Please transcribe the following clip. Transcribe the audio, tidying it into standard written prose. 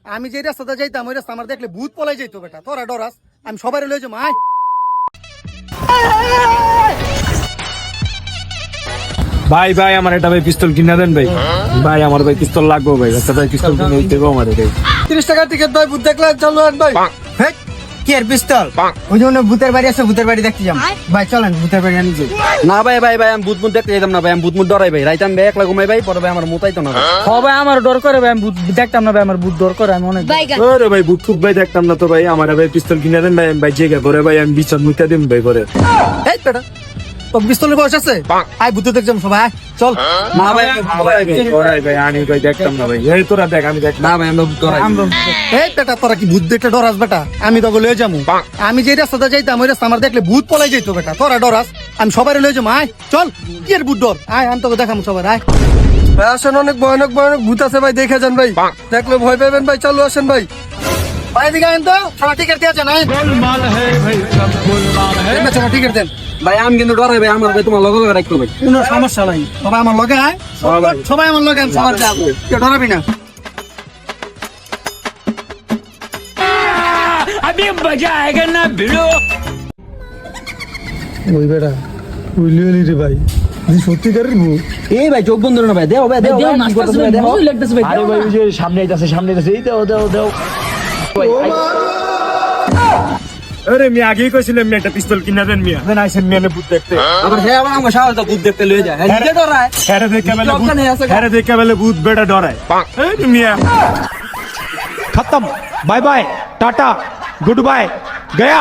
আমি যে রাস্তাতে যাইতাম ওই রাস্তা আমার দেখলে ভূত পলাই যাইতো বেটা, তোরা ডরাস, আমি সবাই লই যাবো। আয় ভাই ভাই আমার এটা ভাই পিস্তল কিনা দেন ভাই। ভাই আমার ভাই পিস্তল লাগবে ভাই, একটা ভাই পিস্তল কিনে দেবো আমার ভাই। 30 টাকার টিকিট ভাই, ভূত দেখলে চলো ভাই। হেই, কি এর পিস্তল? ওই জন্য ভূতের বাড়ি আছে, ভূতের বাড়ি দেখতে যাম। ভাই চলেন ভূতের বাড়ি আনি যাই। না ভাই ভাই ভাই আমি ভূত মুত দেখতে যেতাম না ভাই, আমি ভূত মুত ডরাই ভাই, রাইতে আমি ভাই একলা ঘুমাই ভাই, পরে ভাই আমার মুতাইতো না ভাই। ভাই আমার ডর করে ভাই, আমি ভূত দেখতাম না ভাই, আমার ভূত ডর করে, আমি অনেক আরে ভাই ভূত ফুত ভাই দেখতাম না তো ভাই, আমার ভাই পিস্তল কিনা দেন ভাই, আমি ভাই জেগে পরে ভাই আমি বিচার মুখা দিন ভাই পরে। এই বেটা, তো পিস্তলের বয়স আছে? আয় ভূত দেখতাম সবাই, আয় চল। না ভাই ওরাই ভাই আমি ভাই দেখতাম না ভাই, এই তোরা দেখ আমি দেখ। না ভাই আমরা ভূত ডরাই। এই বেটা তোরা কি ভূত দেখলে ডরাস বেটা? আমি তো লয়ে যাবো। আমি যে রাস্তাতে যাইতাম ওই রাস্তা আমার দেখলে ভূত পলাই যাইতো বেটা, তোরা ডরাস, আমি সবাই লয়ে যাবো। আয় চল, কি এর ভূত ডর? আয় আমি তোকে দেখাবো সবাই, আয়। ভাই আসেন, অনেক ভয়ানক ভয়ানক ভূত আছে ভাই, দেখে যান ভাই, দেখলে ভয় পাবেন ভাই। চলো আসেন ভাই। ভাই এদিকে আইন তো, সবাই টিকিট দিয়ে আছেন। আয় সবাই টিকিট দেন। ভাই আমি কিন্তু ডরাই ভাই, আমার ভাই তোমার লগে লগে রাখতো ভাই। কোনো সমস্যা নাই, সবাই আমার লগে আয়, সবাই আমার লগে, আমি সবার যাবো, কেউ ডরাবি না। ওই বেটা উইলি রে ভাই, সত্যিকারের ভূত। এই ভাই চোখ বন্ধ না ভাই, দেও ভাই দেও ভাই, কি করতেছ ভাই, দেও। আরে ভাই ওই যে সামনে আইতাছে সামনে আইতাছে, এই দেও দেও দেও। আরে আমি আগেই কইছিলাম আমি একটা পিস্তল কিনা দেন মিয়া, দেন আইছেন মিয়া ভূত দেখতে। আবার হ্যাঁ আবার আমার সাহস ভূত দেখতে লয়ে যায়, হ্যাঁ নিজে ডরায়। হ্যাঁ দেখে বেলে ভূত, হ্যাঁ দেখে বেলে ভূত বেটা ডরায়। এই মিয়া खत्म, bye bye, tata, good bye, गया।